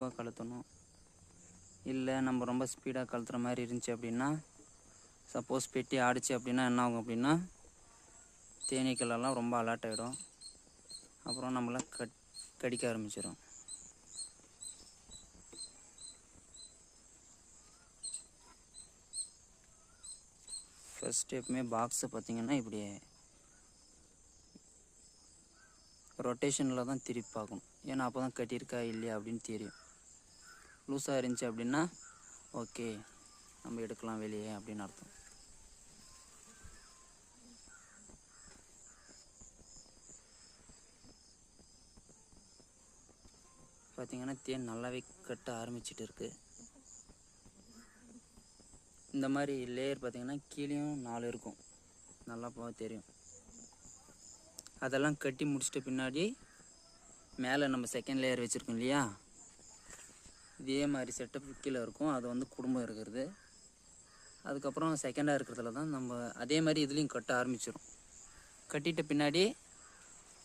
மெதுவாக கழுத்தணும். இல்லை நம்ம ரொம்ப ஸ்பீடாக கழுத்துற மாதிரி இருந்துச்சு அப்படின்னா, சப்போஸ் பெட்டி ஆடிச்சு அப்படின்னா என்ன ஆகும் அப்படின்னா, தேனீக்களெல்லாம் ரொம்ப அலர்ட் ஆகிடும். அப்புறம் நம்மளை கடிக்க ஆரம்பிச்சிடும். ஃபஸ்ட் எப்பவுமே பாக்ஸை பார்த்திங்கன்னா இப்படி ரொட்டேஷனில் தான் திருப்பி பார்க்கணும். ஏன்னா அப்போ தான் கட்டியிருக்கா இல்லையா அப்படின்னு தெரியும். லூஸாக இருந்துச்சு அப்படின்னா ஓகே நம்ம எடுக்கலாம் வெளியே அப்படின்னு அர்த்தம். பார்த்திங்கன்னா தேன் நல்லாவே கட்ட ஆரம்பிச்சிட்டு இருக்குது. இந்த மாதிரி லேயர் பார்த்திங்கன்னா கீழேயும் 4 இருக்கும், நல்லா தெரியும். அதெல்லாம் கட்டி முடிச்சிட்ட பின்னாடி மேலே நம்ம செகண்ட் லேயர் வச்சுருக்கோம் இல்லையா, இதே மாதிரி செட்டப் கீழே இருக்கும். அது வந்து குடும்பம் இருக்கிறது. அதுக்கப்புறம் செகண்டாக இருக்கிறதுல தான் நம்ம அதே மாதிரி இதுலேயும் கட்ட ஆரம்பிச்சிடும். கட்டிட்ட பின்னாடி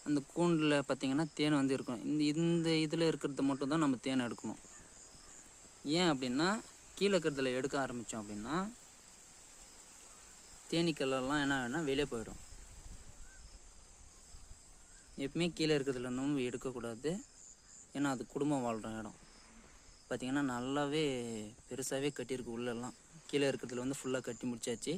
அந்த கூண்டில் பார்த்திங்கன்னா தேன் வந்து இருக்கும். இந்த இதில் இருக்கிறத மட்டும் தான் நம்ம தேன் எடுக்கணும். ஏன் அப்படின்னா கீழே இருக்கிறதுல எடுக்க ஆரம்பித்தோம் அப்படின்னா தேனீக்களெல்லாம் என்ன ஆகுனா வெளியே போயிடும். எப்பவுமே கீழே இருக்கிறதுல நம்ம எடுக்கக்கூடாது. ஏன்னா அது குடும்பம் வாழ்கிற இடம். பார்த்திங்கன்னா நல்லாவே பெருசாகவே கட்டியிருக்கு. உள்ளெல்லாம் கீழே இருக்கிறதுல வந்து ஃபுல்லாக கட்டி முடிச்சாச்சு.